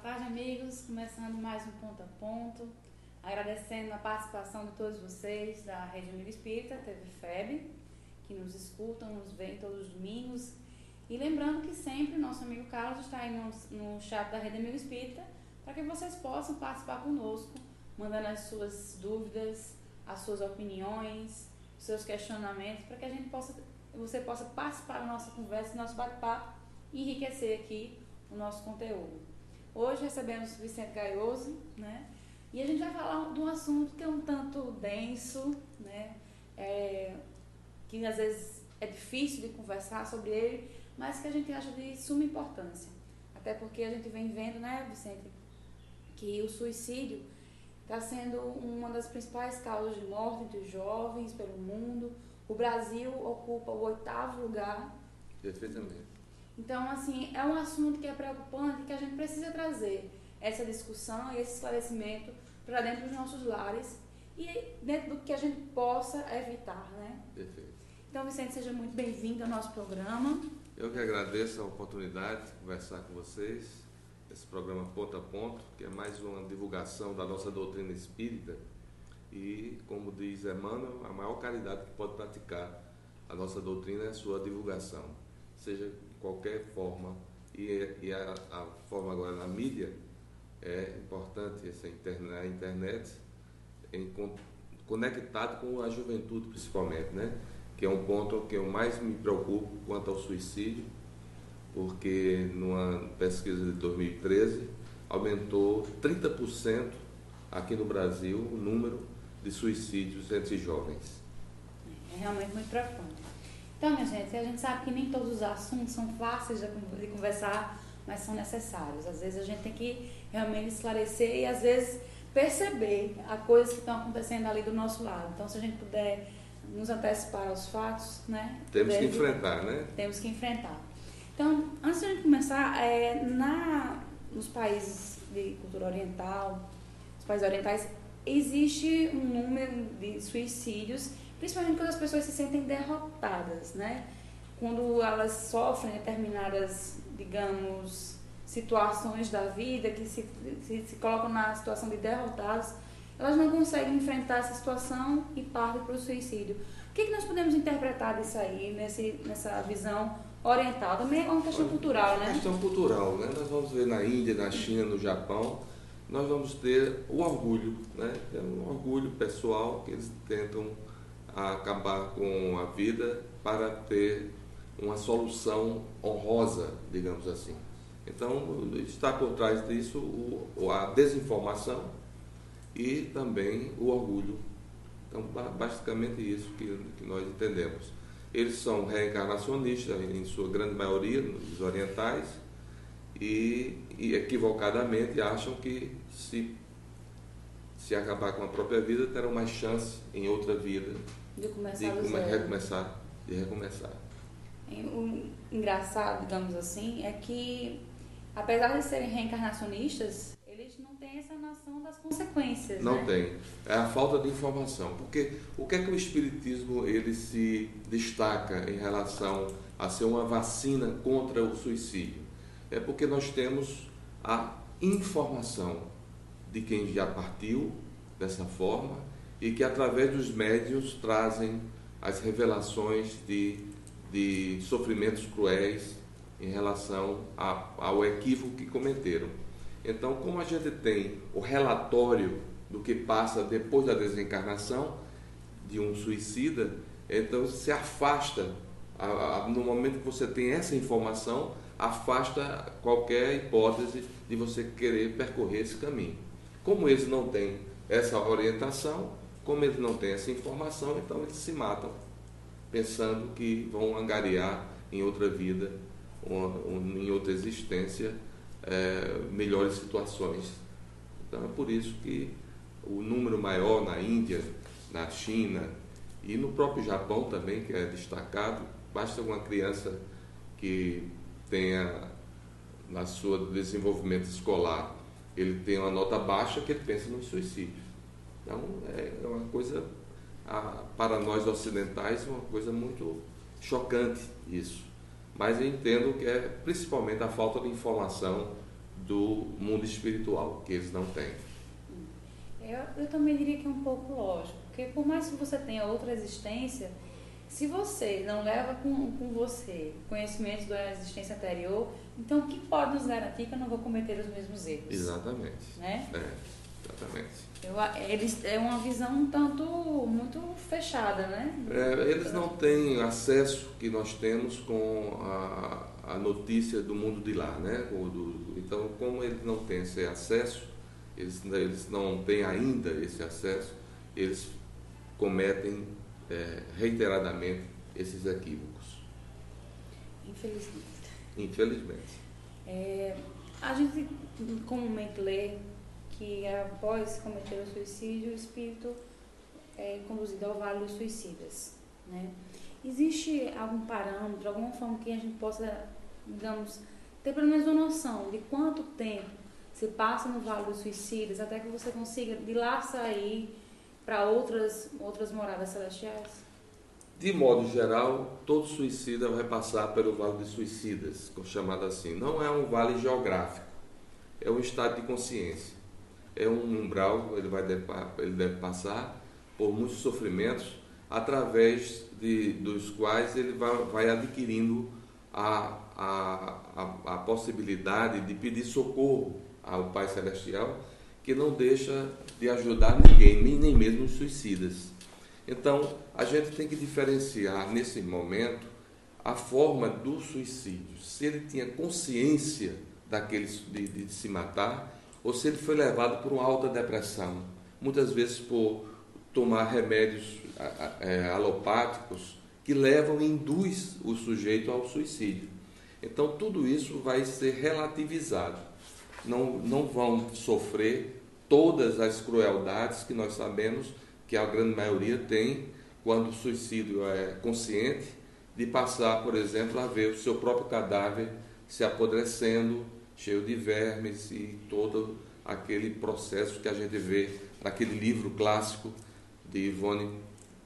tarde, amigos. Começando mais um Ponto a Ponto. Agradecendo a participação de todos vocês da Rede Amigo Espírita, TV FEB, que nos escutam, nos veem todos os domingos. E lembrando que sempre o nosso amigo Carlos está aí no chat da Rede Amigo Espírita, para que vocês possam participar conosco, mandando as suas dúvidas, as suas opiniões, os seus questionamentos, para que você possa participar da nossa conversa, do nosso bate-papo e enriquecer aqui o nosso conteúdo. Hoje recebemos o Vicente Gaioso, né? E a gente vai falar de um assunto que é um tanto denso, né? Que às vezes é difícil de conversar sobre ele, mas que a gente acha de suma importância. Até porque a gente vem vendo, né, Vicente, que o suicídio está sendo uma das principais causas de morte entre os jovens pelo mundo. O Brasil ocupa o 8º lugar. Perfeitamente. Então, assim, é um assunto que é preocupante, que a gente precisa trazer essa discussão e esse esclarecimento para dentro dos nossos lares e dentro do que a gente possa evitar, né? Perfeito. Então, Vicente, seja muito bem-vindo ao nosso programa. Eu que agradeço a oportunidade de conversar com vocês, esse programa Ponto a Ponto, que é mais uma divulgação da nossa doutrina espírita e, como diz Emmanuel, a maior caridade que pode praticar a nossa doutrina é a sua divulgação, seja de qualquer forma, e a forma agora na mídia é importante, a internet conectado com a juventude principalmente, né? Que é um ponto que eu mais me preocupo quanto ao suicídio, porque numa pesquisa de 2013 aumentou 30% aqui no Brasil o número de suicídios entre jovens. É realmente muito preocupante. Então, minha gente, a gente sabe que nem todos os assuntos são fáceis de conversar, mas são necessários. Às vezes a gente tem que realmente esclarecer e às vezes perceber as coisas que estão acontecendo ali do nosso lado. Então, se a gente puder nos antecipar aos fatos, né? Temos que enfrentar, né? Temos que enfrentar. Então, antes de a gente começar, nos países de cultura oriental, os países orientais, existe um número de suicídios, principalmente quando as pessoas se sentem derrotadas, né? Quando elas sofrem determinadas, digamos, situações da vida, que se colocam na situação de derrotados, elas não conseguem enfrentar essa situação e partem para o suicídio. O que nós podemos interpretar disso aí, nessa visão oriental? Também é uma questão cultural, né? É uma questão cultural, né? Nós vamos ver na Índia, na China, no Japão, nós vamos ter o orgulho, né? É um orgulho pessoal que eles tentam acabar com a vida para ter uma solução honrosa, digamos assim. Então, está por trás disso a desinformação e também o orgulho. Então, basicamente isso que nós entendemos. Eles são reencarnacionistas, em sua grande maioria, os orientais, e equivocadamente acham que se acabar com a própria vida, terão mais chance em outra vida de recomeçar. O engraçado, digamos assim, é que, apesar de serem reencarnacionistas, eles não têm essa noção das consequências. Não né? tem. É a falta de informação. Porque o que é que o Espiritismo ele se destaca em relação a ser uma vacina contra o suicídio? É porque nós temos a informação de quem já partiu dessa forma e que através dos médiuns trazem as revelações de sofrimentos cruéis em relação ao equívoco que cometeram. Então, como a gente tem o relatório do que passa depois da desencarnação de um suicida, então se afasta, no momento que você tem essa informação, afasta qualquer hipótese de você querer percorrer esse caminho. Como eles não têm essa orientação, como eles não têm essa informação, então eles se matam, pensando que vão angariar em outra vida, em outra existência, melhores situações. Então é por isso que o número maior na Índia, na China e no próprio Japão também, que é destacado, basta uma criança que tenha na sua desenvolvimento escolar, ele tem uma nota baixa que ele pensa no suicídio. Então é uma coisa, para nós ocidentais, uma coisa muito chocante isso. Mas eu entendo que é principalmente a falta de informação do mundo espiritual, que eles não têm. Eu também diria que é um pouco lógico, porque por mais que você tenha outra existência, se você não leva com você conhecimento da existência anterior, então o que pode nos garantir que eu não vou cometer os mesmos erros? Exatamente. Né? Exatamente. É uma visão um tanto muito fechada, né? Eles não têm acesso que nós temos com a notícia do mundo de lá, né? Então, como eles não têm esse acesso, eles não têm ainda esse acesso, eles cometem reiteradamente esses equívocos. Infelizmente. A gente comumente lê que após cometer o suicídio, o espírito é conduzido ao Vale dos Suicidas, né? Existe algum parâmetro, alguma forma que a gente possa, digamos, ter pelo menos uma noção de quanto tempo se passa no Vale dos Suicidas até que você consiga de lá sair para outras moradas celestiais? De modo geral, todo suicida vai passar pelo Vale dos Suicidas, chamado assim. Não é um vale geográfico, é um estado de consciência. É um umbral, ele deve passar por muitos sofrimentos, através dos quais ele vai adquirindo a possibilidade de pedir socorro ao Pai Celestial, que não deixa de ajudar ninguém, nem mesmo os suicidas. Então, a gente tem que diferenciar, nesse momento, a forma do suicídio. Se ele tinha consciência de se matar, ou se ele foi levado por uma alta depressão, muitas vezes por tomar remédios alopáticos que levam e induz o sujeito ao suicídio. Então, tudo isso vai ser relativizado. Não vão sofrer todas as crueldades que nós sabemos que a grande maioria tem quando o suicídio é consciente, de passar, por exemplo, a ver o seu próprio cadáver se apodrecendo, cheio de vermes e todo aquele processo que a gente vê naquele livro clássico de Ivone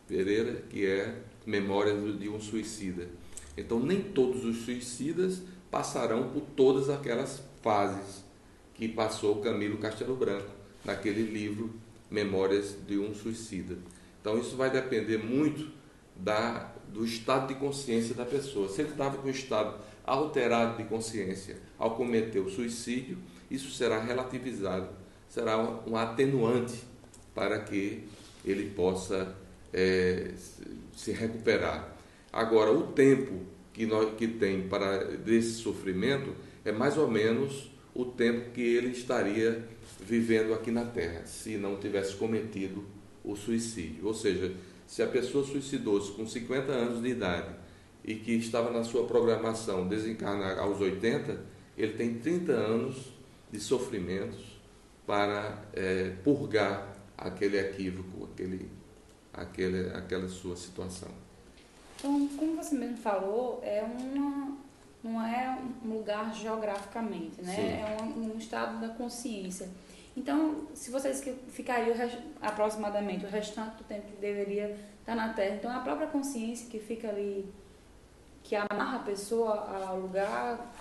Pereira, que é Memórias de um Suicida. Então, nem todos os suicidas passarão por todas aquelas fases que passou Camilo Castelo Branco naquele livro Memórias de um Suicida. Então, isso vai depender muito do estado de consciência da pessoa. Se ele estava com um estado alterado de consciência ao cometer o suicídio, isso será relativizado, será um atenuante para que ele possa se recuperar. Agora, o tempo que tem para desse sofrimento é mais ou menos o tempo que ele estaria vivendo aqui na Terra, se não tivesse cometido o suicídio. Ou seja, se a pessoa suicidou-se com 50 anos de idade e que estava na sua programação desencarnar aos 80, ele tem 30 anos de sofrimentos para purgar aquele equívoco, aquela sua situação. Então, como você mesmo falou, não é um lugar geograficamente, né? Sim. É um estado da consciência. Então, se você disse que ficaria aproximadamente o restante do tempo que deveria estar na Terra, então a própria consciência que fica ali, que amarra a pessoa ao lugar...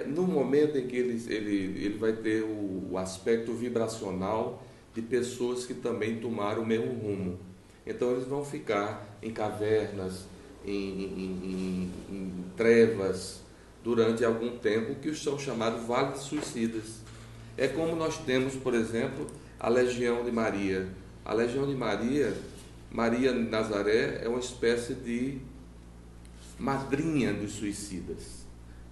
No momento em que ele vai ter o aspecto vibracional de pessoas que também tomaram o mesmo rumo. Então, eles vão ficar em cavernas, em trevas, durante algum tempo, que são chamados vales suicidas. É como nós temos, por exemplo, a Legião de Maria. A Legião de Maria, Maria Nazaré, é uma espécie de madrinha dos suicidas.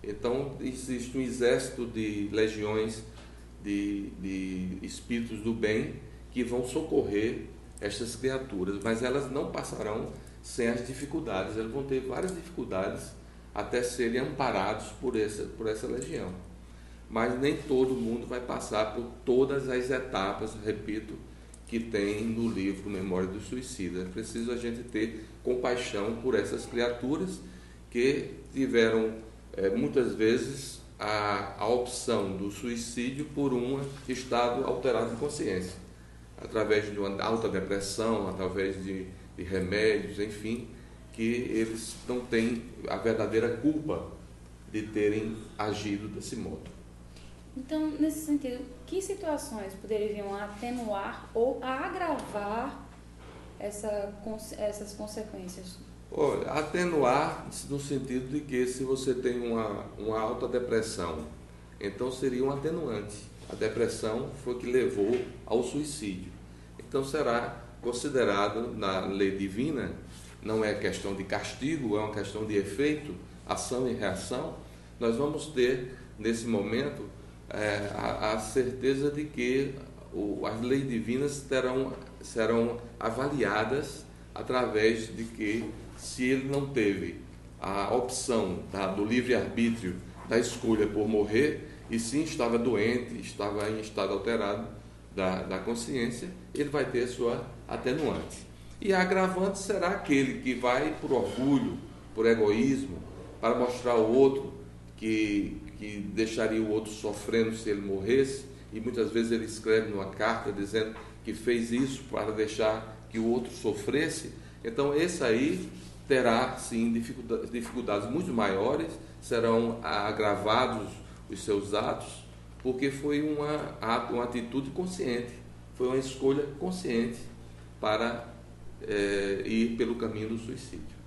Então, existe um exército de legiões de espíritos do bem que vão socorrer estas criaturas, mas elas não passarão sem as dificuldades. Elas vão ter várias dificuldades até serem amparados por essa legião. Mas nem todo mundo vai passar por todas as etapas, repito, que tem no livro Memória do Suicida. É preciso a gente ter compaixão por essas criaturas que tiveram, muitas vezes, a opção do suicídio por um estado alterado de consciência, através de uma alta depressão, através de remédios, enfim, que eles não têm a verdadeira culpa de terem agido desse modo. Então, nesse sentido, que situações poderiam atenuar ou agravar essas consequências? Olha, atenuar no sentido de que se você tem uma alta depressão, então seria um atenuante. A depressão foi que levou ao suicídio. Então será considerado na lei divina, não é questão de castigo, é uma questão de efeito, ação e reação. Nós vamos ter, nesse momento, a certeza de que as leis divinas serão avaliadas através de que, se ele não teve a opção do livre-arbítrio, da escolha por morrer, e sim estava doente, estava em estado alterado da consciência, ele vai ter sua atenuante. E a agravante será aquele que vai por orgulho, por egoísmo, para mostrar ao outro que deixaria o outro sofrendo se ele morresse, e muitas vezes ele escreve numa carta dizendo que fez isso para deixar que o outro sofresse. Então esse aí terá sim dificuldades muito maiores, serão agravados os seus atos, porque foi uma atitude consciente, foi uma escolha consciente para ir pelo caminho do suicídio.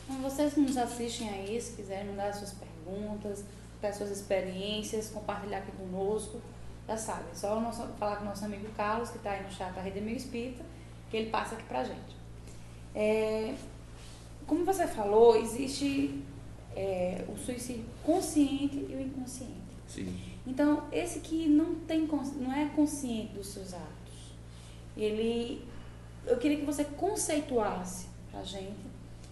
Então, vocês que nos assistem aí, se quiserem mandar suas perguntas, dar suas experiências, compartilhar aqui conosco, já sabem, é só falar com o nosso amigo Carlos, que está aí no chat da Rede Amigo Espírita, que ele passa aqui pra gente. Como você falou, existe o suicídio consciente e o inconsciente. Sim. Então, esse que não é consciente dos seus atos, eu queria que você conceituasse pra gente,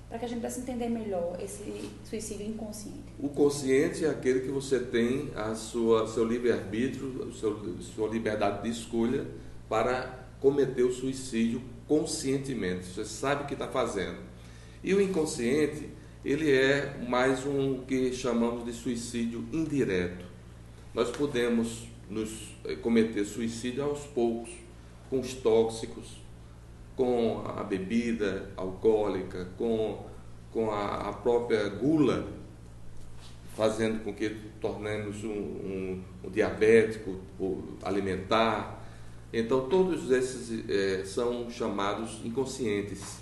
para que a gente pudesse entender melhor esse suicídio inconsciente. O consciente é aquele que você tem seu livre-arbítrio, sua liberdade de escolha para cometer o suicídio conscientemente. Você sabe o que está fazendo. E o inconsciente, ele é mais um que chamamos de suicídio indireto. Nós podemos cometer suicídio aos poucos, com os tóxicos, com a bebida alcoólica, com a própria gula, fazendo com que tornemos um diabético alimentar. Então, todos esses são chamados inconscientes.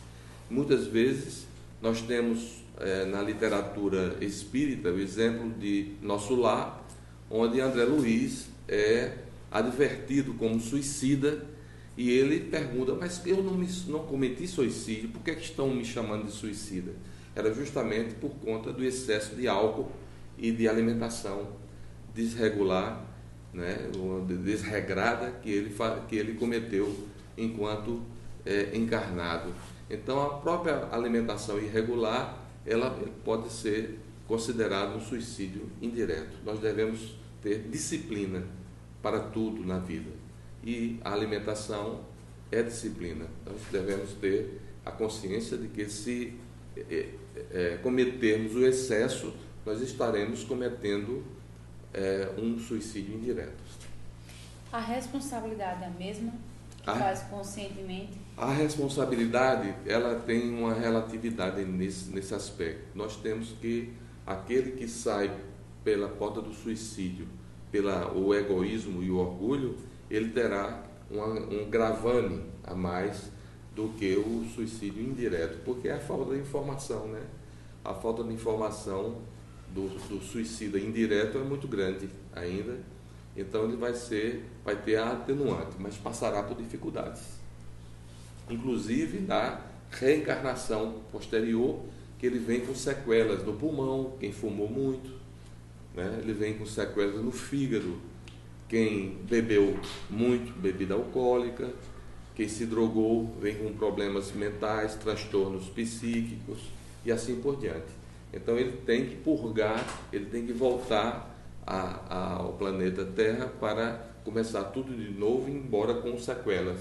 Muitas vezes, nós temos na literatura espírita o exemplo de Nosso Lar, onde André Luiz é advertido como suicida, e ele pergunta, mas eu não cometi suicídio, por que estão me chamando de suicida? Era justamente por conta do excesso de álcool e de alimentação desregular, né, desregrada que ele cometeu enquanto encarnado. Então, a própria alimentação irregular, ela pode ser considerada um suicídio indireto. Nós devemos ter disciplina para tudo na vida. E a alimentação é disciplina. Nós devemos ter a consciência de que se cometermos o excesso, nós estaremos cometendo um suicídio indireto. A responsabilidade é a mesma? Faz conscientemente? A responsabilidade, ela tem uma relatividade nesse aspecto. Nós temos que, aquele que sai pela porta do suicídio, o egoísmo e o orgulho, ele terá um gravame a mais do que o suicídio indireto, porque é a falta de informação, né? A falta de informação do suicida indireto é muito grande ainda, então ele vai ter a atenuante, mas passará por dificuldades, inclusive da reencarnação posterior, que ele vem com sequelas no pulmão, quem fumou muito, né? Ele vem com sequelas no fígado, quem bebeu muito bebida alcoólica, quem se drogou vem com problemas mentais, transtornos psíquicos e assim por diante. Então ele tem que purgar, ele tem que voltar ao planeta Terra para começar tudo de novo, embora com sequelas.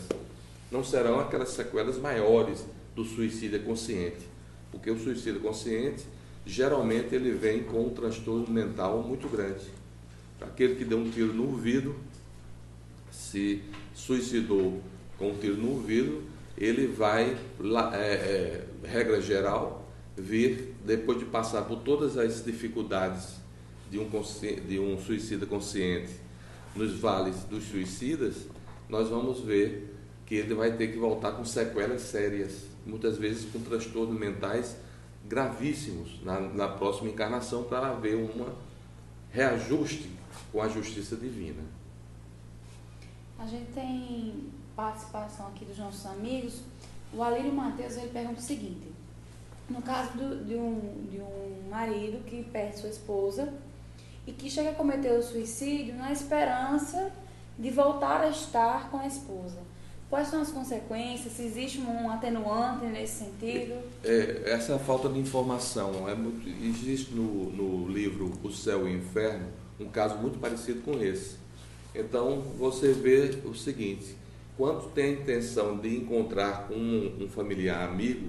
Não serão aquelas sequelas maiores do suicídio consciente, porque o suicídio consciente, geralmente ele vem com um transtorno mental muito grande. Aquele que deu um tiro no ouvido, se suicidou com um tiro no ouvido, ele vai, regra geral, vir, depois de passar por todas as dificuldades de um suicida consciente nos vales dos suicidas, nós vamos ver que ele vai ter que voltar com sequelas sérias, muitas vezes com transtornos mentais gravíssimos na próxima encarnação, para haver um reajuste com a justiça divina. A gente tem participação aqui dos nossos amigos. O Alírio Matheus, ele pergunta o seguinte: no caso de um marido que perde sua esposa e que chega a cometer o suicídio na esperança de voltar a estar com a esposa, quais são as consequências? Se existe um atenuante nesse sentido? Essa falta de informação. Existe no livro O Céu e o Inferno um caso muito parecido com esse. Então, você vê o seguinte: quando tem a intenção de encontrar com um familiar amigo,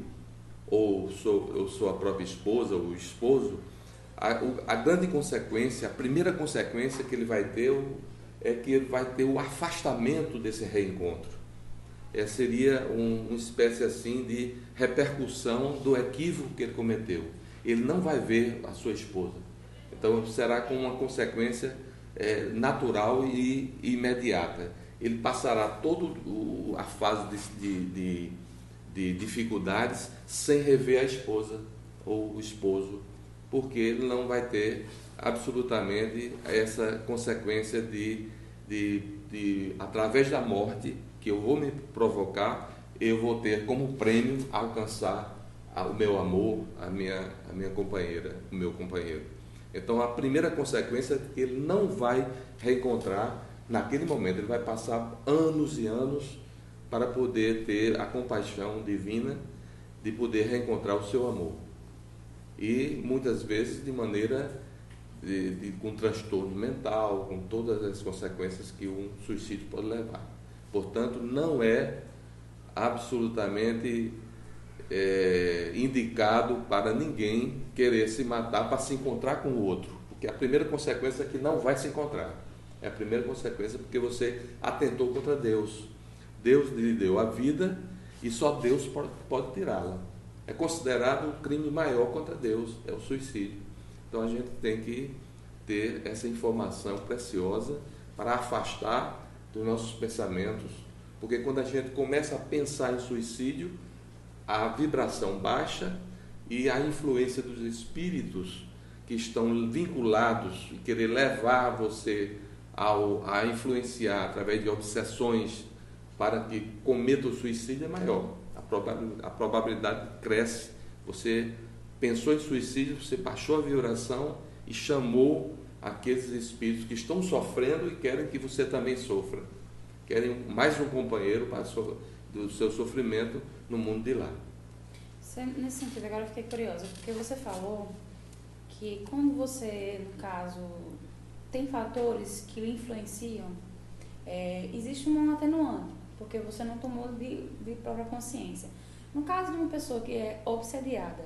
ou sua própria esposa ou esposo, a grande consequência, a primeira consequência que ele vai ter é que ele vai ter o afastamento desse reencontro. Seria uma espécie assim de repercussão do equívoco que ele cometeu. Ele não vai ver a sua esposa. Então será com uma consequência natural e imediata. Ele passará toda a fase de dificuldades sem rever a esposa ou o esposo, porque ele não vai ter absolutamente essa consequência de através da morte que eu vou me provocar, eu vou ter como prêmio alcançar o meu amor, a minha companheira, o meu companheiro. Então a primeira consequência é que ele não vai reencontrar naquele momento, ele vai passar anos e anos para poder ter a compaixão divina de poder reencontrar o seu amor. E muitas vezes de maneira com transtorno mental, com todas as consequências que um suicídio pode levar. Portanto, não é absolutamente indicado para ninguém querer se matar para se encontrar com o outro, porque a primeira consequência é que não vai se encontrar. É a primeira consequência porque você atentou contra Deus. Deus lhe deu a vida e só Deus pode tirá-la. É considerado um crime maior contra Deus, é o suicídio. Então a gente tem que ter essa informação preciosa para afastar dos nossos pensamentos, porque quando a gente começa a pensar em suicídio, a vibração baixa e a influência dos espíritos que estão vinculados e querer levar você a influenciar através de obsessões para que cometa o suicídio é maior. A probabilidade cresce. Você pensou em suicídio, você baixou a vibração e chamou aqueles espíritos que estão sofrendo e querem que você também sofra. Querem mais um companheiro do seu sofrimento no mundo de lá. Nesse sentido, agora eu fiquei curiosa, porque você falou que quando você, no caso, tem fatores que o influenciam, existe um atenuante, porque você não tomou de própria consciência. No caso de uma pessoa que é obsediada,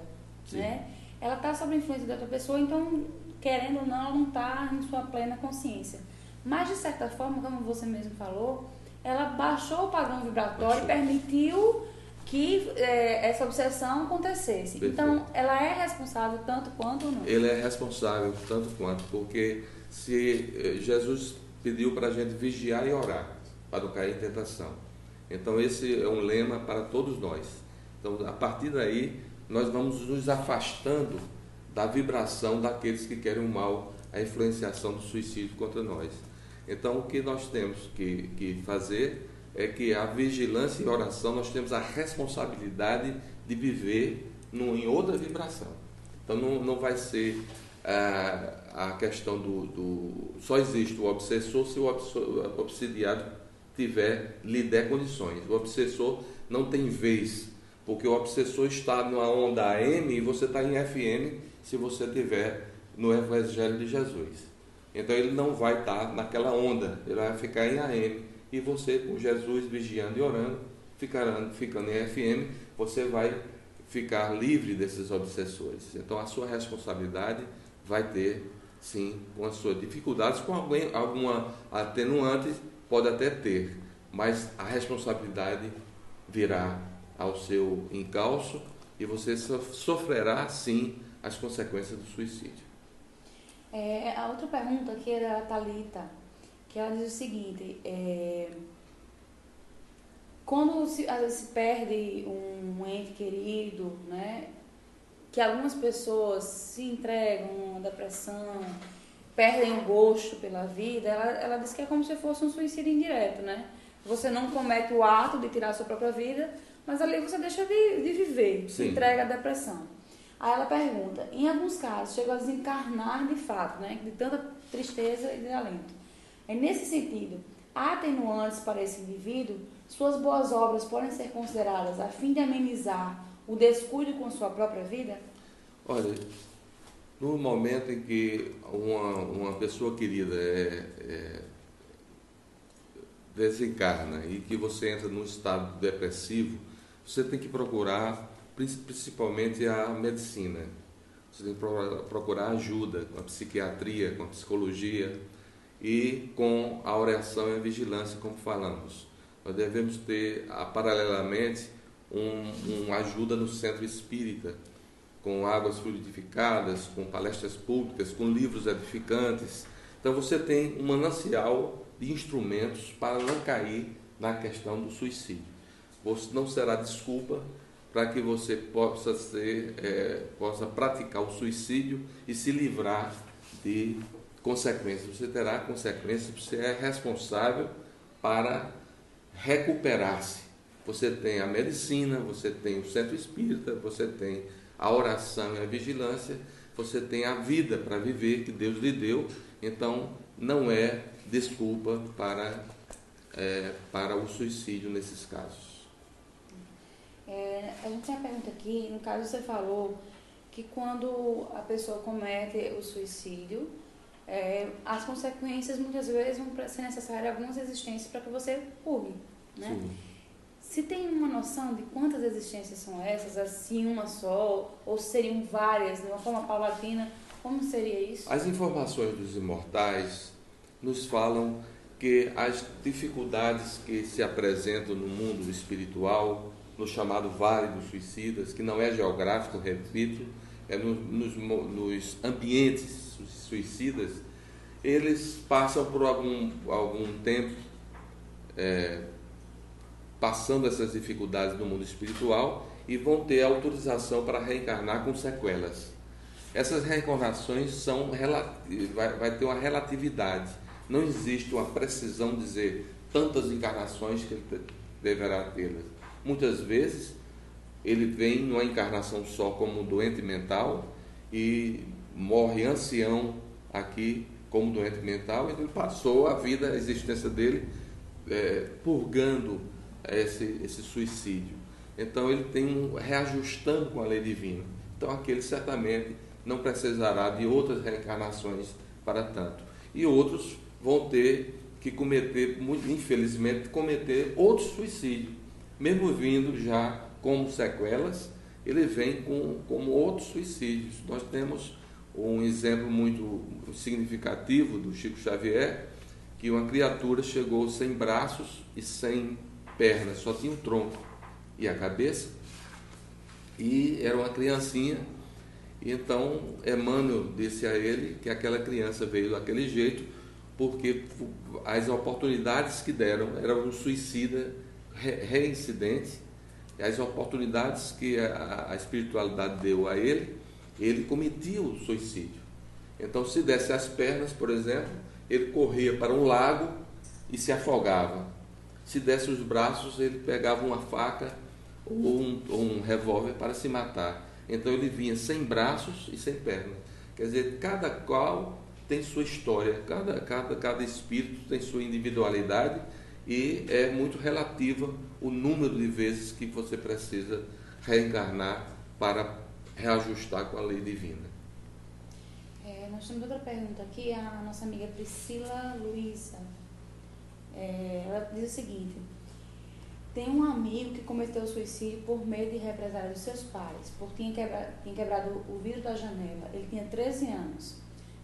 né, ela está sob a influência de outra pessoa, então, querendo ou não, ela não está em sua plena consciência. Mas, de certa forma, como você mesmo falou, ela baixou o padrão vibratório e permitiu que essa obsessão acontecesse. Perfeito. Então, ela é responsável tanto quanto ou não? Ele é responsável tanto quanto, porque se Jesus pediu para a gente vigiar e orar, para não cair em tentação. Então, esse é um lema para todos nós. Então, a partir daí, nós vamos nos afastando da vibração daqueles que querem o mal, a influenciação do suicídio contra nós. Então, o que nós temos que fazer é que a vigilância e a oração, nós temos a responsabilidade de viver em outra vibração. Então, não vai ser a questão só existe o obsessor se o obsidiado lhe der condições. O obsessor não tem vez, porque o obsessor está numa onda AM e você está em FM se você estiver no Evangelho de Jesus. Então ele não vai estar naquela onda, ele vai ficar em AM. E você, com Jesus vigiando e orando, ficando em FM, você vai ficar livre desses obsessores. Então a sua responsabilidade vai ter, sim, com as suas dificuldades, com alguma atenuante, pode até ter, mas a responsabilidade virá ao seu encalço e você sofrerá, sim, as consequências do suicídio. A outra pergunta aqui é da Thalita, que ela diz o seguinte, quando às vezes se perde um ente querido, né, que algumas pessoas se entregam à depressão, perdem o gosto pela vida, ela diz que é como se fosse um suicídio indireto, né? Você não comete o ato de tirar a sua própria vida, mas ali você deixa de viver, se entrega à depressão. Aí ela pergunta, em alguns casos, chega a desencarnar de fato, né? De tanta tristeza e de alento. Nesse sentido, há atenuantes para esse indivíduo, suas boas obras podem ser consideradas a fim de amenizar o descuido com sua própria vida? Olha, no momento em que uma pessoa querida desencarna e que você entra num estado depressivo, você tem que procurar principalmente a medicina. Você tem que procurar ajuda com a psiquiatria, com a psicologia e com a oração e a vigilância, como falamos. Nós devemos ter, paralelamente, uma ajuda no centro espírita, com águas fluidificadas, com palestras públicas, com livros edificantes. Então você tem um manancial de instrumentos para não cair na questão do suicídio. Você não será desculpa para que você possa praticar o suicídio e se livrar de consequências. Você terá consequências, você é responsável para recuperar-se. Você tem a medicina, você tem o centro espírita, você tem a oração e a vigilância, você tem a vida para viver que Deus lhe deu, então não é desculpa para o suicídio nesses casos. A gente tem uma pergunta aqui, no caso você falou que quando a pessoa comete o suicídio, as consequências muitas vezes vão ser necessárias algumas existências para que você purgue, né? Sim. Se tem uma noção de quantas existências são essas, assim uma só, ou seriam várias, de uma forma paulatina, como seria isso? As informações dos imortais nos falam que as dificuldades que se apresentam no mundo espiritual, no chamado Vale dos Suicidas, que não é geográfico, repito, é nos ambientes suicidas, eles passam por algum tempo passando essas dificuldades no mundo espiritual e vão ter autorização para reencarnar com sequelas. Essas reencarnações vai ter uma relatividade. Não existe uma precisão de dizer tantas encarnações que ele deverá tê-las. Muitas vezes ele vem numa encarnação só como doente mental e morre ancião aqui como doente mental, e ele passou a vida, a existência dele purgando esse suicídio. Então ele tem reajustando com a lei divina. Então aquele certamente não precisará de outras reencarnações para tanto. E outros vão ter que cometer, infelizmente, outro suicídio. Mesmo vindo já como sequelas, ele vem como outros suicídios. Nós temos um exemplo muito significativo do Chico Xavier, que uma criatura chegou sem braços e sem pernas, só tinha o tronco e a cabeça, e era uma criancinha. E então Emmanuel disse a ele que aquela criança veio daquele jeito porque as oportunidades que deram eram um suicida reincidente, e as oportunidades que a espiritualidade deu a ele cometia o suicídio. Então, se desse as pernas, por exemplo, ele corria para um lago e se afogava. Se desse os braços, ele pegava uma faca ou um revólver para se matar. Então ele vinha sem braços e sem pernas. Quer dizer, cada qual tem sua história, cada espírito tem sua individualidade, e é muito relativa o número de vezes que você precisa reencarnar para reajustar com a lei divina. Nós temos outra pergunta aqui, a nossa amiga Priscila Luiza. Ela diz o seguinte: tem um amigo que cometeu suicídio por medo de represália dos seus pais, porque tinha quebrado o vidro da janela. Ele tinha 13 anos.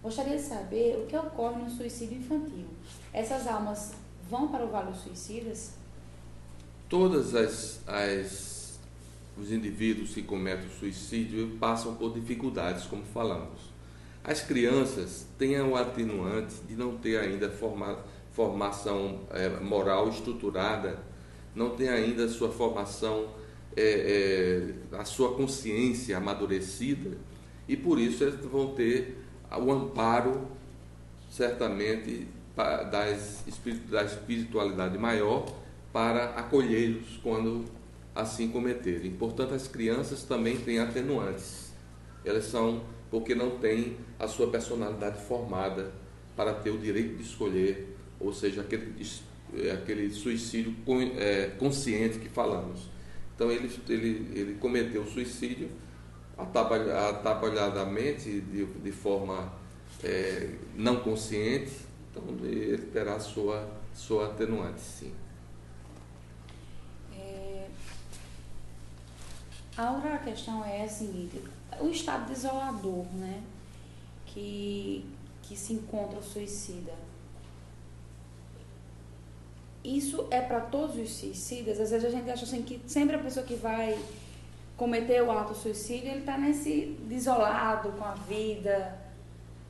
Gostaria de saber o que ocorre no suicídio infantil. Essas almas vão para o Vale dos Suicidas? Todos os indivíduos que cometem suicídio passam por dificuldades, como falamos. As crianças têm o atenuante de não ter ainda formação moral estruturada, não tem ainda a sua formação, a sua consciência amadurecida, e por isso eles vão ter o amparo, certamente, da espiritualidade maior para acolhê-los quando assim cometerem. Portanto, as crianças também têm atenuantes. Elas são porque não têm a sua personalidade formada para ter o direito de escolher, ou seja, aquele suicídio consciente que falamos. Então, ele cometeu o suicídio atabalhadamente, de forma não consciente. Então, ele terá sua atenuante, sim. A outra questão é a seguinte: o estado desolador, né, que se encontra o suicida. Isso é para todos os suicidas? Às vezes a gente acha assim que sempre a pessoa que vai cometer o ato suicídio, ele está nesse desolado com a vida,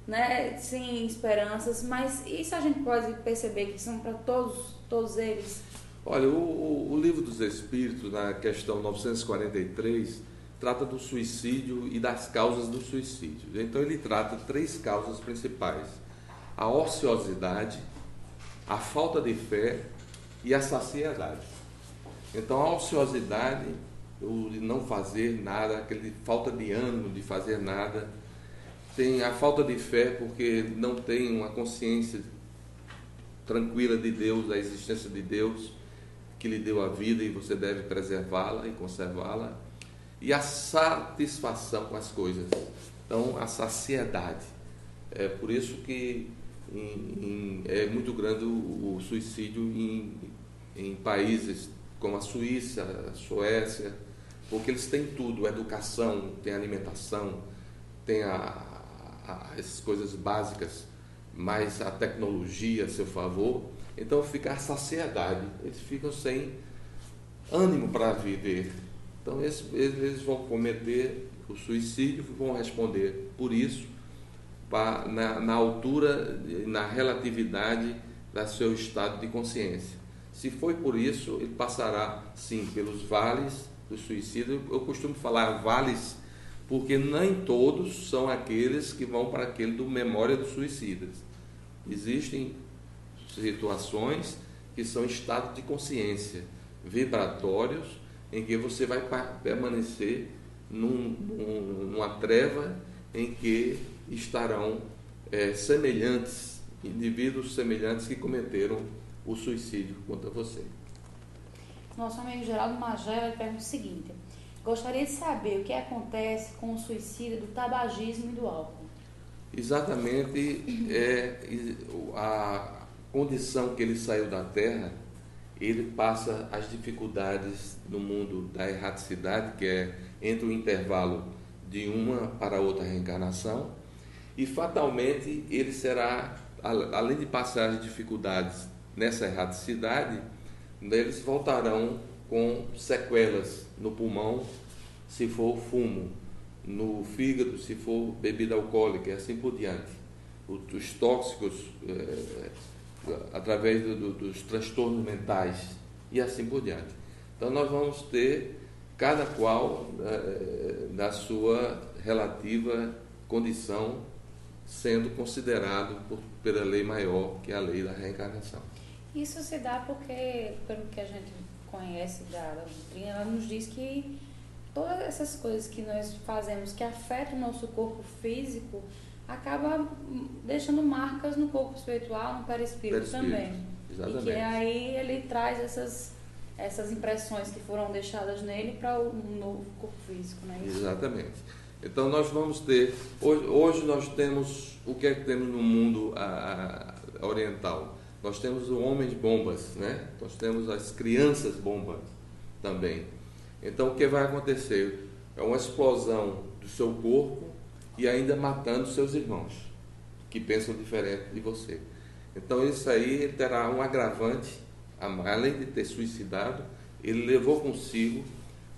né, sem esperanças, mas isso a gente pode perceber que são para todos eles? Olha, o Livro dos Espíritos, na questão 943, trata do suicídio e das causas do suicídio. Então ele trata 3 causas principais: a ociosidade, a falta de fé e a saciedade. Então a ociosidade, o de não fazer nada, aquele falta de ânimo de fazer nada. Tem a falta de fé porque não tem uma consciência tranquila de Deus, da existência de Deus, que lhe deu a vida e você deve preservá-la e conservá-la. E a satisfação com as coisas. Então, a saciedade. É por isso que é muito grande o suicídio em países como a Suíça, a Suécia, porque eles têm tudo: educação, tem alimentação, tem as coisas básicas, mas a tecnologia a seu favor. Então fica a saciedade, eles ficam sem ânimo para viver. Então eles vão cometer o suicídio, vão responder por isso, na altura, na relatividade do seu estado de consciência. Se foi por isso, ele passará sim pelos vales do suicídio. Eu costumo falar vales porque nem todos são aqueles que vão para aquele do Memória dos Suicidas. Existem situações que são estados de consciência vibratórios, em que você vai permanecer numa treva em que estarão indivíduos semelhantes que cometeram o suicídio contra você. Nosso amigo Geraldo Magela pergunta o seguinte: gostaria de saber o que acontece com o suicídio do tabagismo e do álcool. Exatamente, a condição que ele saiu da Terra, ele passa as dificuldades no mundo da erraticidade, que é entre o intervalo de uma para outra reencarnação, e fatalmente ele será, além de passar as dificuldades nessa erraticidade, eles voltarão com sequelas no pulmão, se for fumo, no fígado, se for bebida alcoólica, e assim por diante. Os tóxicos, através dos transtornos mentais, e assim por diante. Então nós vamos ter cada qual da sua relativa condição sendo considerado pela lei maior, que é a lei da reencarnação. Isso se dá porque, pelo que a gente conhece da doutrina, ela nos diz que todas essas coisas que nós fazemos que afetam o nosso corpo físico acaba deixando marcas no corpo espiritual, no perispírito também. Exatamente. E que aí ele traz essas impressões que foram deixadas nele para o novo corpo físico, não é isso? Exatamente. Então nós vamos ter, hoje nós temos, o que é que temos no mundo oriental? Nós temos os homens bombas, né? Nós temos as crianças bombas também. Então o que vai acontecer? É uma explosão do seu corpo e ainda matando seus irmãos, que pensam diferente de você. Então isso aí terá um agravante, além de ter suicidado, ele levou consigo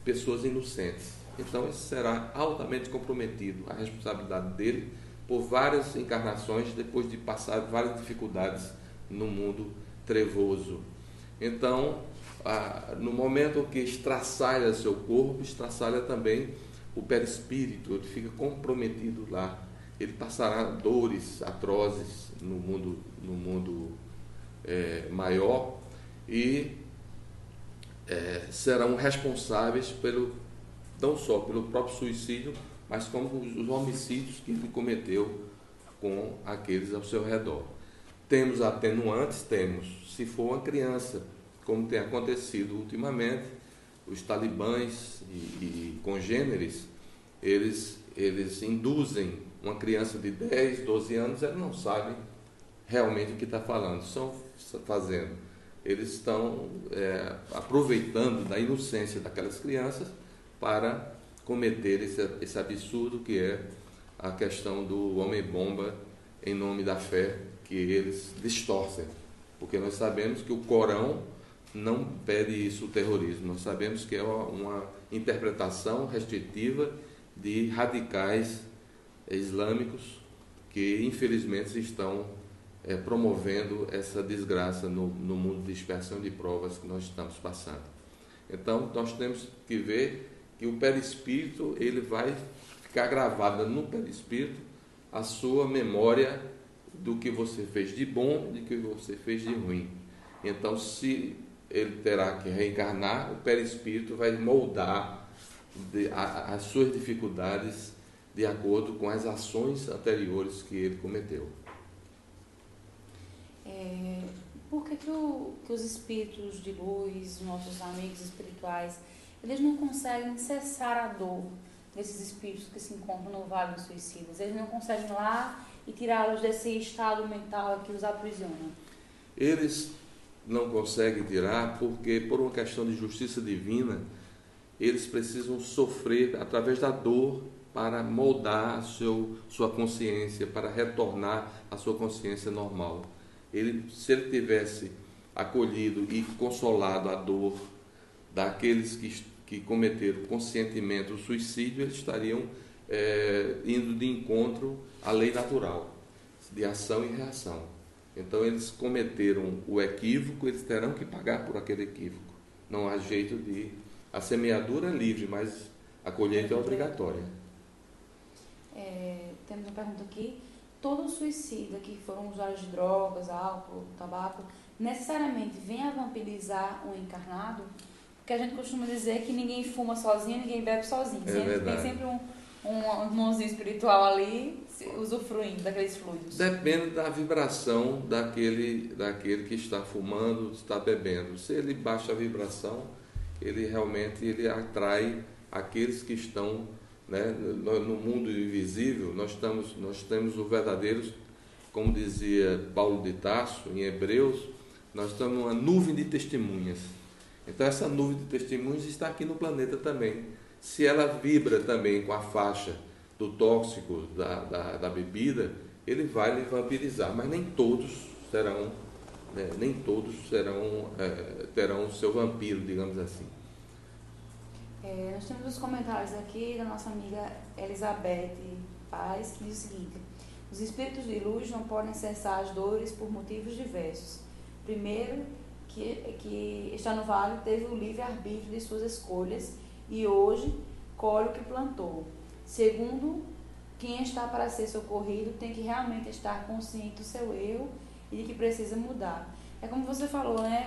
pessoas inocentes. Então isso será altamente comprometido, a responsabilidade dele por várias encarnações depois de passar várias dificuldades no mundo trevoso. Então, no momento que estraçalha seu corpo, estraçalha também o perispírito, ele fica comprometido lá. Ele passará dores atrozes no mundo maior e serão responsáveis não só pelo próprio suicídio, mas como os homicídios que ele cometeu com aqueles ao seu redor. Temos atenuantes, se for uma criança, como tem acontecido ultimamente, os talibãs e congêneres, eles induzem uma criança de 10, 12 anos, ela não sabe realmente o que está fazendo. Eles estão aproveitando da inocência daquelas crianças para cometer esse absurdo que é a questão do homem-bomba em nome da fé, que eles distorcem. Porque nós sabemos que o Corão não pede isso, o terrorismo. Nós sabemos que é uma interpretação restritiva de radicais islâmicos que, infelizmente, estão promovendo essa desgraça no mundo de dispersão de provas que nós estamos passando. Então, nós temos que ver que o perispírito, ele vai ficar gravado no perispírito a sua memória do que você fez de bom e do que você fez de ruim. Então, se ele terá que reencarnar, o perispírito vai moldar as suas dificuldades de acordo com as ações anteriores que ele cometeu. Por que os espíritos de luz, nossos amigos espirituais, eles não conseguem cessar a dor desses espíritos que se encontram no Vale dos Suicidas? Eles não conseguem ir lá e tirá-los desse estado mental que os aprisiona? Eles não conseguem tirar porque, por uma questão de justiça divina, eles precisam sofrer através da dor para moldar sua consciência, para retornar à sua consciência normal. Se ele tivesse acolhido e consolado a dor daqueles que cometeram conscientemente o suicídio, eles estariam indo de encontro à lei natural, de ação e reação. Então, eles cometeram o equívoco, eles terão que pagar por aquele equívoco. Não há jeito de... A semeadura é livre, mas a colheita é obrigatória. Temos uma pergunta aqui. Todo suicida que foram usuários de drogas, álcool, tabaco, necessariamente vem a vampirizar o encarnado? Porque a gente costuma dizer que ninguém fuma sozinho, ninguém bebe sozinho. Tem sempre um irmãozinho espiritual ali usufruindo daqueles fluidos. Depende da vibração daquele que está fumando, está bebendo. Se ele baixa a vibração, ele realmente atrai aqueles que estão, né, no mundo invisível. Nós temos o verdadeiro, como dizia Paulo de Tarso, em Hebreus, nós estamos numa nuvem de testemunhas. Então, essa nuvem de testemunhas está aqui no planeta também. Se ela vibra também com a faixa do tóxico da bebida, ele vai lhe vampirizar, mas nem todos serão, né, terão o seu vampiro, digamos assim. Nós temos os comentários aqui da nossa amiga Elizabeth Paz, que diz o seguinte: os espíritos de luz não podem cessar as dores por motivos diversos. Primeiro, que está no vale teve o livre-arbítrio de suas escolhas e hoje colhe o que plantou. Segundo, quem está para ser socorrido tem que realmente estar consciente do seu erro e de que precisa mudar. É como você falou, né?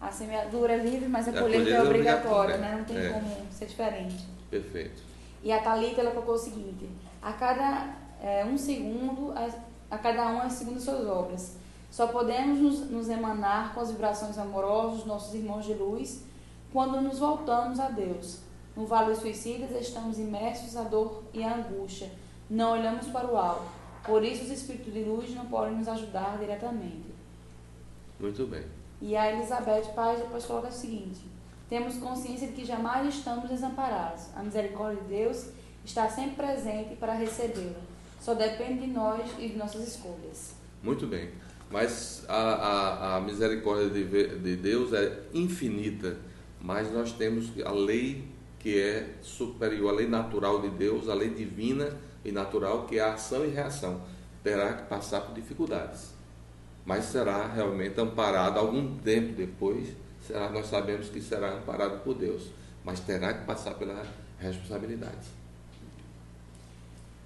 A semeadura é livre, mas a colheita é obrigatória, né? Não tem como ser diferente. Perfeito. E a Thalita, ela colocou o seguinte: a cada um segundo, a cada um é segundo suas obras. Só podemos nos emanar com as vibrações amorosas dos nossos irmãos de luz quando nos voltamos a Deus. No Vale dos Suicidas estamos imersos à dor e à angústia. Não olhamos para o alto. Por isso os espíritos de luz não podem nos ajudar diretamente. Muito bem. E a Elizabeth Paz depois coloca o seguinte: temos consciência de que jamais estamos desamparados. A misericórdia de Deus está sempre presente para recebê-la. Só depende de nós e de nossas escolhas. Muito bem. Mas a misericórdia de Deus é infinita, mas nós temos a lei que é superior, a lei natural de Deus, a lei divina e natural, que é a ação e reação. Terá que passar por dificuldades, mas será realmente amparado algum tempo depois. Nós sabemos que será amparado por Deus, mas terá que passar pela responsabilidade.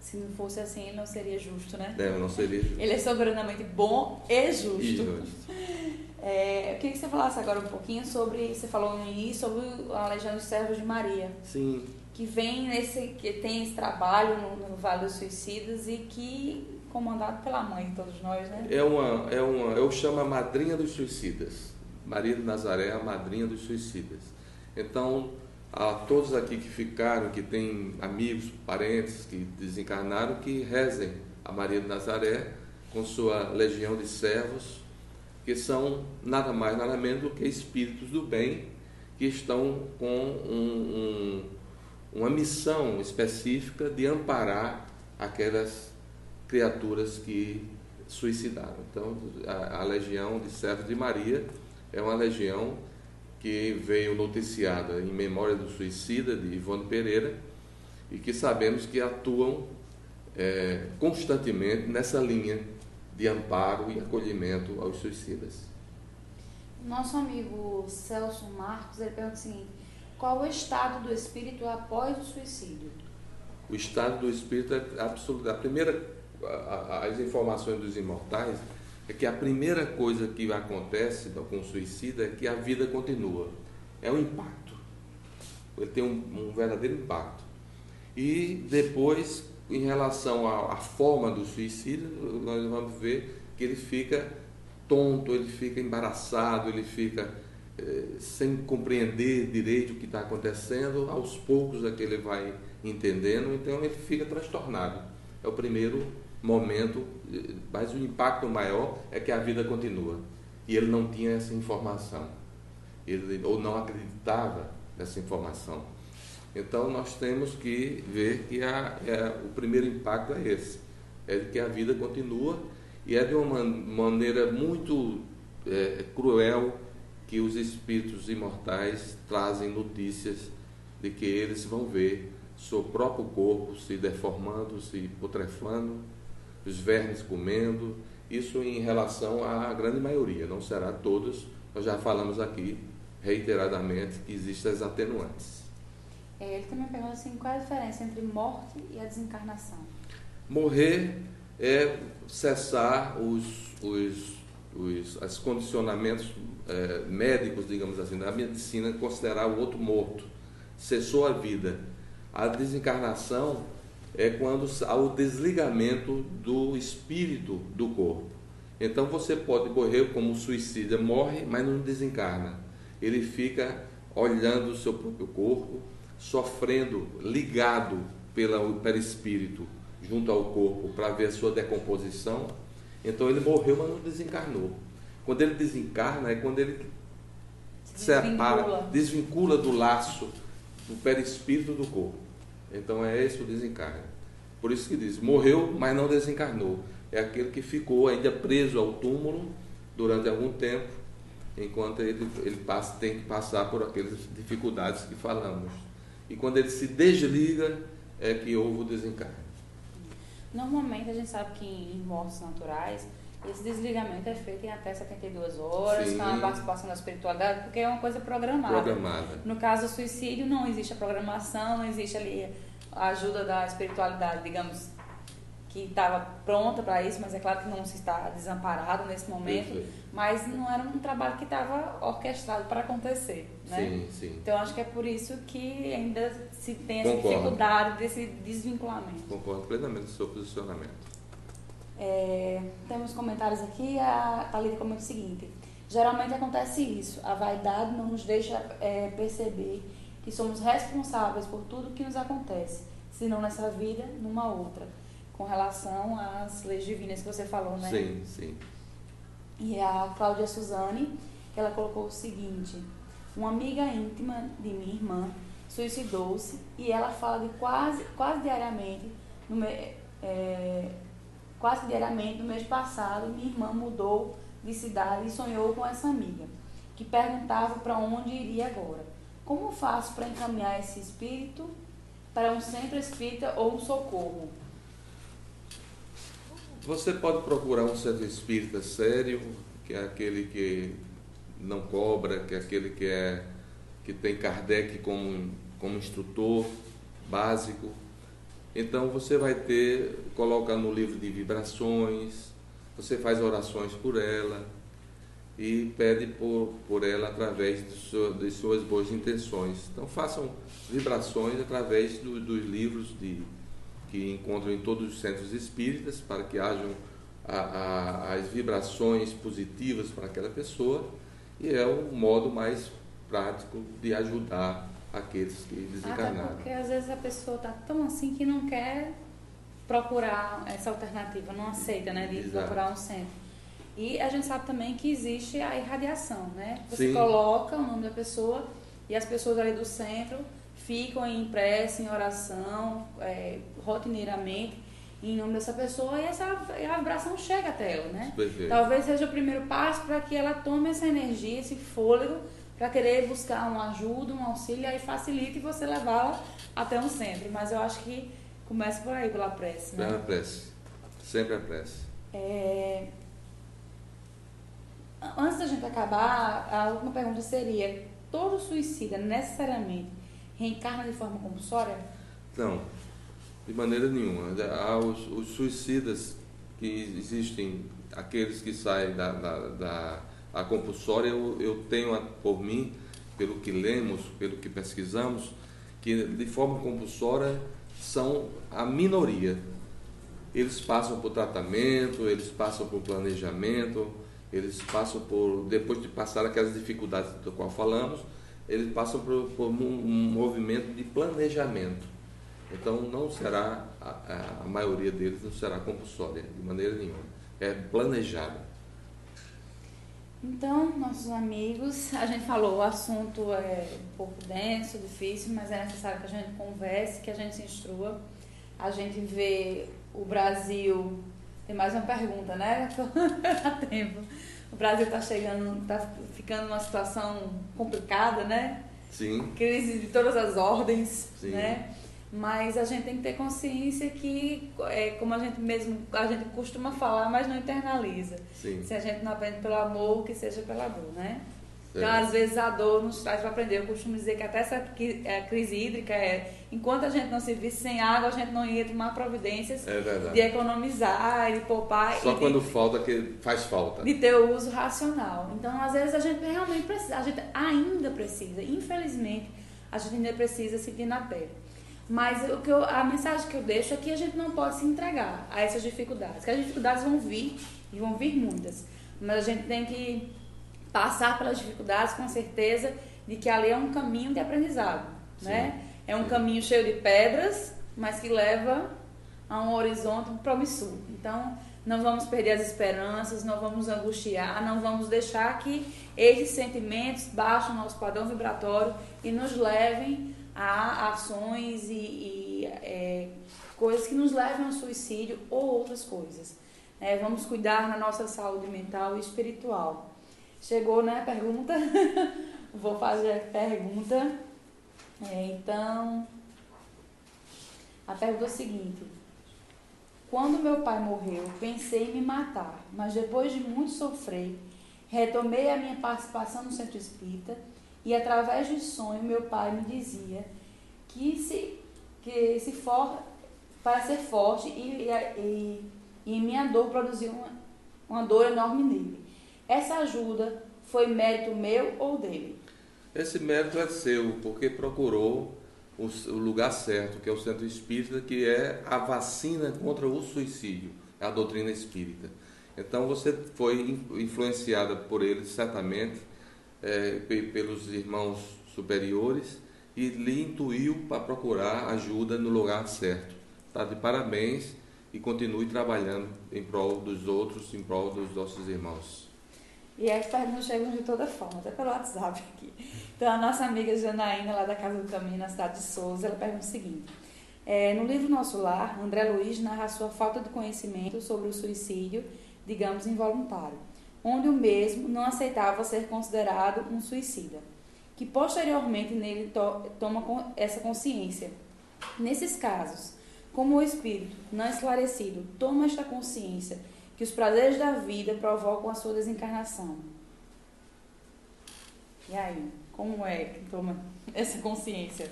Se não fosse assim, ele não seria justo, né? Não seria justo. Ele é soberanamente bom e justo. Eu queria que você falasse agora um pouquinho sobre, você falou no início, sobre a Legião dos Servos de Maria. Sim. Que tem esse trabalho no Vale dos Suicidas e que comandado pela mãe de todos nós, né? Eu chamo a madrinha dos suicidas. Maria de Nazaré é a madrinha dos suicidas. Então, a todos aqui que ficaram, que têm amigos, parentes que desencarnaram, que rezem a Maria de Nazaré com sua legião de servos, que são nada mais, nada menos do que espíritos do bem, que estão com uma missão específica de amparar aquelas criaturas que suicidaram. Então, a legião de servos de Maria é uma legião que veio noticiada em memória do suicida de Ivone Pereira e que sabemos que atuam constantemente nessa linha de amparo e acolhimento aos suicidas. Nosso amigo Celso Marcos, ele pergunta o seguinte: qual o estado do espírito após o suicídio? O estado do espírito é absoluto. As informações dos imortais é que a primeira coisa que acontece com o suicida é que a vida continua. É um impacto. Ele tem um verdadeiro impacto. E depois, em relação à forma do suicídio, nós vamos ver que ele fica tonto, ele fica embaraçado, ele fica sem compreender direito o que está acontecendo. Aos poucos é que ele vai entendendo, então ele fica transtornado. É o primeiro momento, mas o impacto maior é que a vida continua. E ele não tinha essa informação, ou não acreditava nessa informação. Então nós temos que ver que o primeiro impacto é esse, é de que a vida continua, e é de uma maneira muito cruel que os espíritos imortais trazem notícias de que eles vão ver seu próprio corpo se deformando, se putrefando, os vermes comendo. Isso em relação à grande maioria, não será todos. Nós já falamos aqui reiteradamente que existem as atenuantes. Ele também pergunta assim, qual é a diferença entre morte e a desencarnação? Morrer é cessar os condicionamentos médicos, digamos assim, da medicina, considerar o outro morto, cessou a vida. A desencarnação é quando há o desligamento do espírito do corpo. Então você pode morrer como o suicida, morre, mas não desencarna. Ele fica olhando o seu próprio corpo, sofrendo, ligado pelo perispírito junto ao corpo para ver a sua decomposição. Então ele morreu, mas não desencarnou. Quando ele desencarna é quando ele desvincula do laço do perispírito do corpo. Então é esse o desencarne. Por isso que diz, morreu, mas não desencarnou. É aquele que ficou ainda preso ao túmulo durante algum tempo, enquanto ele tem que passar por aquelas dificuldades que falamos. E quando ele se desliga, é que houve o desencarne. Normalmente a gente sabe que em mortes naturais, esse desligamento é feito em até 72 horas, Sim. com a participação da espiritualidade, porque é uma coisa programada. No caso do suicídio, não existe a programação, não existe ali a ajuda da espiritualidade, digamos, que estava pronta para isso, mas é claro que não se está desamparado nesse momento. Perfeito. Mas não era um trabalho que estava orquestrado para acontecer, né? Sim, sim. Então acho que é por isso que ainda se tem essa dificuldade desse desvinculamento. Concordo plenamente com o seu posicionamento. Temos comentários aqui. A Thalita comenta o seguinte: geralmente acontece isso, a vaidade não nos deixa perceber que somos responsáveis por tudo que nos acontece, se não nessa vida, numa outra, com relação às leis divinas que você falou, né? Sim, sim. E a Cláudia Suzane, ela colocou o seguinte: uma amiga íntima de minha irmã suicidou-se e ela fala de quase diariamente no mês passado, minha irmã mudou de cidade e sonhou com essa amiga, que perguntava para onde iria agora. Como faço para encaminhar esse espírito para um centro espírita ou um socorro? Você pode procurar um centro espírita sério, que é aquele que não cobra, que é aquele que tem Kardec como instrutor básico. Então você vai coloca no livro de vibrações, você faz orações por ela e pede por ela através de suas boas intenções. Então façam vibrações através dos livros que encontram em todos os centros espíritas, para que hajam as vibrações positivas para aquela pessoa, e é o modo mais prático de ajudar aqueles que desencarnaram. Até porque às vezes a pessoa está tão assim que não quer procurar essa alternativa, não aceita, né, de procurar um centro. E a gente sabe também que existe a irradiação, né? Você coloca o nome da pessoa e as pessoas ali do centro ficam em prece, em oração, rotineiramente, em nome dessa pessoa, e a vibração chega até ela, né? Perfeito. Talvez seja o primeiro passo para que ela tome essa energia, esse fôlego, para querer buscar uma ajuda, um auxílio, aí facilita e você levá-la até um centro. Mas eu acho que começa por aí, pela prece, né? Pela prece. Sempre a prece. Antes da gente acabar, a última pergunta seria: todo suicida necessariamente reencarna de forma compulsória? Não, de maneira nenhuma. Há os suicidas que existem, aqueles que saem da compulsória, eu tenho por mim, pelo que lemos, pelo que pesquisamos, que de forma compulsória são a minoria. Eles passam por tratamento, eles passam por planejamento, eles passam depois de passar aquelas dificuldades do qual falamos, eles passam por um movimento de planejamento. Então não será, a maioria deles não será compulsória, de maneira nenhuma. É planejada. Então, nossos amigos, a gente falou, o assunto é um pouco denso, difícil, mas é necessário que a gente converse, que a gente se instrua. A gente vê o Brasil... Tem mais uma pergunta, né? Há tempo. O Brasil está ficando numa situação complicada, né? Sim. Crise de todas as ordens, sim, né? Mas a gente tem que ter consciência que, como a gente costuma falar, mas não internaliza. Sim. Se a gente não aprende pelo amor, que seja pela dor, né? Então, às vezes, a dor nos traz para aprender. Eu costumo dizer que até essa crise hídrica enquanto a gente não se visse sem água, a gente não ia tomar providências de economizar, de poupar. Só quando falta, que faz falta. De ter o uso racional. Então, às vezes, a gente realmente precisa, a gente ainda precisa, infelizmente, a gente ainda precisa sentir na pele. Mas a mensagem que eu deixo é que a gente não pode se entregar a essas dificuldades. Que as dificuldades vão vir, e vão vir muitas. Mas a gente tem que passar pelas dificuldades com certeza de que ali é um caminho de aprendizado, né? É um caminho cheio de pedras, mas que leva a um horizonte promissor. Então, não vamos perder as esperanças, não vamos nos angustiar, não vamos deixar que esses sentimentos baixem o nosso padrão vibratório e nos levem a ações e coisas que nos levem ao suicídio ou outras coisas. Vamos cuidar da nossa saúde mental e espiritual. Chegou, né, a pergunta? Vou fazer a pergunta. Então, a pergunta é a seguinte: quando meu pai morreu, pensei em me matar, mas depois de muito sofrer, retomei a minha participação no centro espírita e através de sonho meu pai me dizia para ser forte e minha dor produziu uma dor enorme nele. Essa ajuda foi mérito meu ou dele? Esse mérito é seu, porque procurou o lugar certo, que é o centro espírita, que é a vacina contra o suicídio, é a doutrina espírita. Então você foi influenciada por ele, certamente, pelos irmãos superiores, e lhe intuiu para procurar ajuda no lugar certo. Está de parabéns e continue trabalhando em prol dos outros, em prol dos nossos irmãos. E as perguntas chegam de toda forma, até pelo WhatsApp aqui. Então, a nossa amiga Janaína, lá da Casa do Caminho, na cidade de Souza, ela pergunta o seguinte: no livro Nosso Lar, André Luiz narra a sua falta de conhecimento sobre o suicídio, digamos, involuntário, onde o mesmo não aceitava ser considerado um suicida, que posteriormente nele toma essa consciência. Nesses casos, como o espírito, não esclarecido, toma esta consciência que os prazeres da vida provocam a sua desencarnação. E aí, como é que toma essa consciência?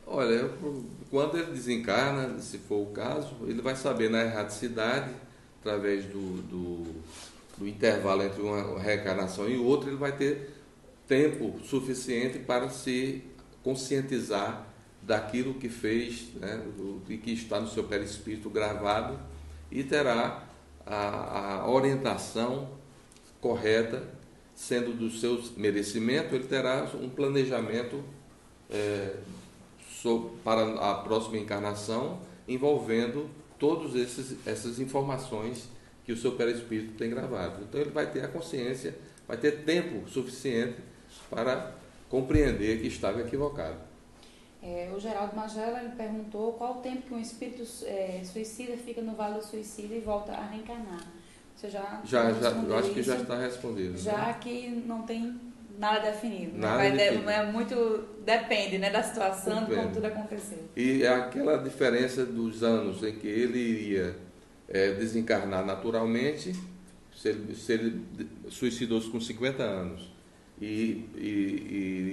Olha, quando ele desencarna, se for o caso, ele vai saber na erraticidade, através do intervalo entre uma reencarnação e outra, ele vai ter tempo suficiente para se conscientizar daquilo que fez, né, e que está no seu perispírito gravado, e terá a orientação correta, sendo dos seus merecimentos, ele terá um planejamento para a próxima encarnação, envolvendo todas essas informações que o seu perispírito tem gravado. Então ele vai ter a consciência, vai ter tempo suficiente para compreender que estava equivocado. O Geraldo Magela ele perguntou qual o tempo que um espírito suicida fica no vale do suicídio e volta a reencarnar. Você já eu acho que já está respondido. Já, né? Que não tem nada definido. Nada definido. Depende, né, da situação, de como tudo aconteceu. E é aquela diferença dos anos em que ele iria desencarnar naturalmente, se ele suicidou-se com 50 anos e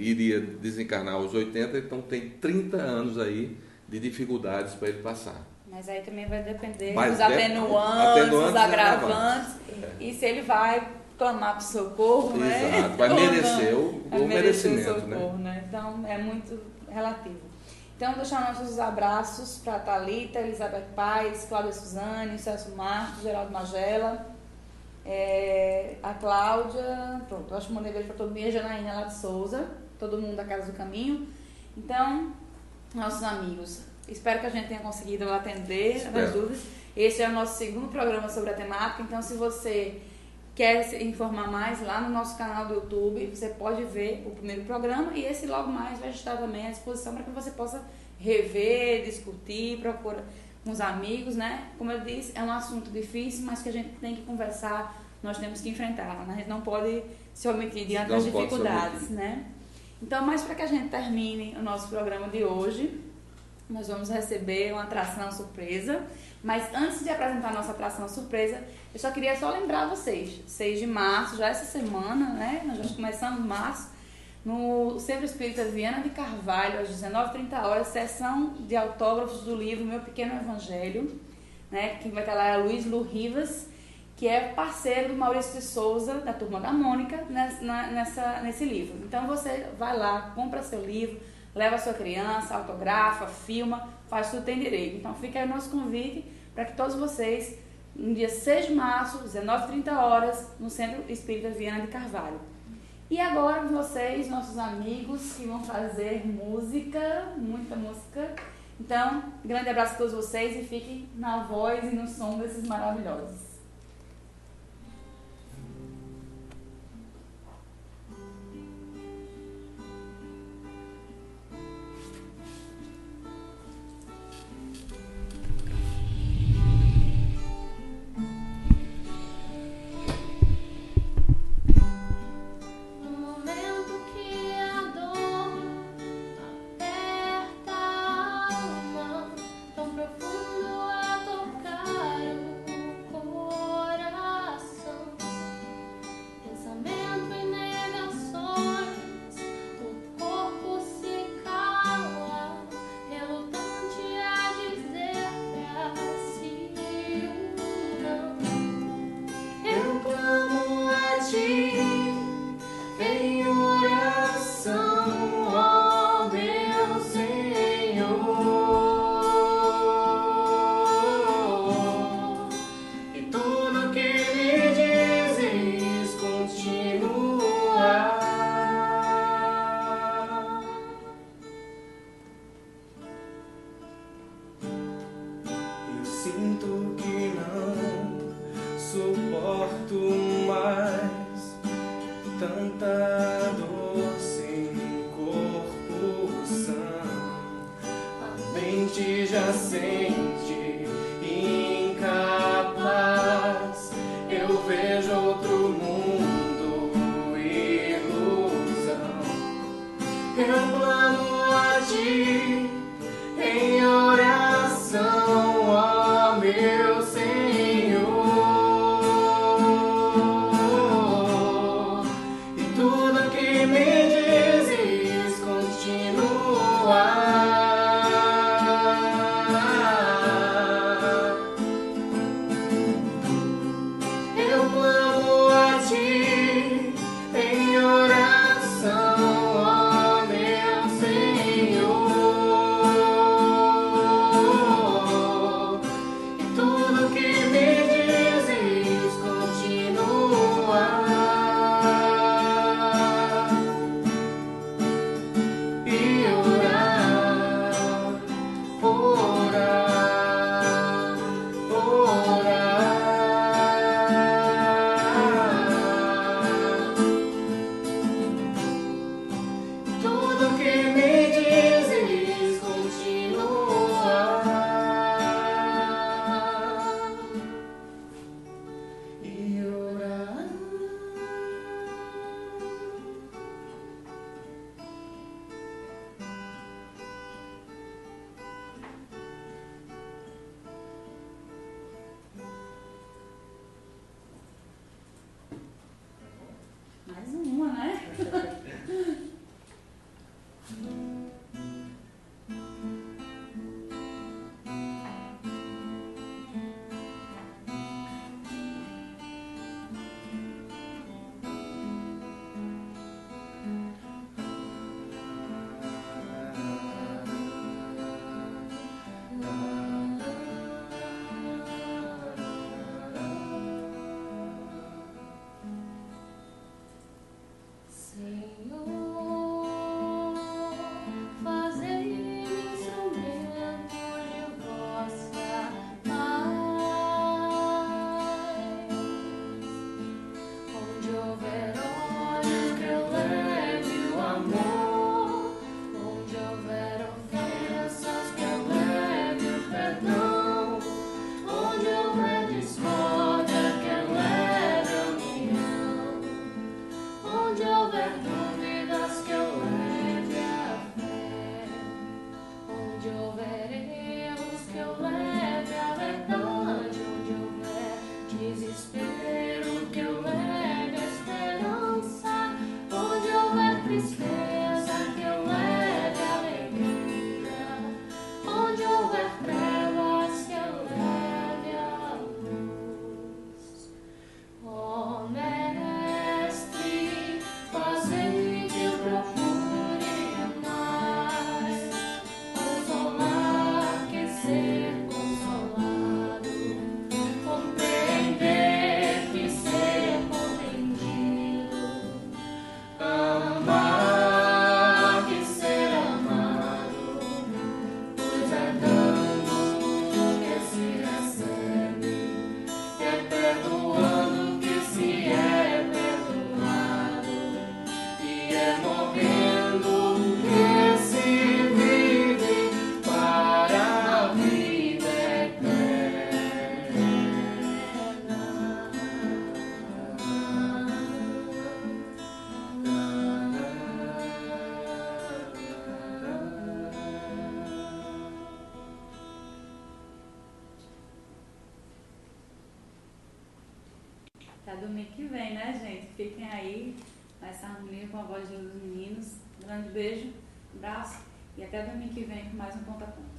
iria desencarnar aos 80, então tem 30 anos aí de dificuldades para ele passar. Mas aí também vai depender dos atenuantes, dos agravantes, e se ele vai clamar para o socorro, né? Exato, vai merecer o merecimento, o socorro, né? Então é muito relativo. Então, deixar nossos abraços para a Thalita, Elizabeth Paes, Cláudia Suzane, Celso Marcos, Geraldo Magela, a Cláudia, pronto, eu acho que mandei beijo para todo mundo, e a Janaína lá de Souza, todo mundo da Casa do Caminho. Então, nossos amigos, espero que a gente tenha conseguido atender as dúvidas. Esse é o nosso segundo programa sobre a temática, então se você quer se informar mais, lá no nosso canal do YouTube, você pode ver o primeiro programa, e esse logo mais vai estar também à disposição para que você possa rever, discutir, procurar com os amigos, né? Como eu disse, é um assunto difícil, mas que a gente tem que conversar, nós temos que enfrentar, a gente não pode se omitir diante das dificuldades, né? Então, mais para que a gente termine o nosso programa de hoje, nós vamos receber uma atração surpresa. Mas antes de apresentar a nossa atração surpresa, eu só queria lembrar vocês, 6 de março, já essa semana, né? Nós já começamos março, no Centro Espírita Viana de Carvalho, às 19h30, sessão de autógrafos do livro Meu Pequeno Evangelho, né? Quem vai estar lá é Luiz Lu Rivas, que é parceiro do Maurício de Souza, da Turma da Mônica, nesse livro. Então você vai lá, compra seu livro, leva a sua criança, autografa, filma, faz tudo, tem direito. Então fica aí o nosso convite para que todos vocês, no dia 6 de março, 19h30, no Centro Espírita Viana de Carvalho. E agora vocês, nossos amigos, que vão fazer música, muita música. Então, grande abraço a todos vocês e fiquem na voz e no som desses maravilhosos. Eu clamo a ti em oração. Até domingo que vem, né, gente? Fiquem aí nessa harmonia com a voz dos meninos. Um grande beijo, abraço e até domingo que vem com mais um Ponto a Ponto.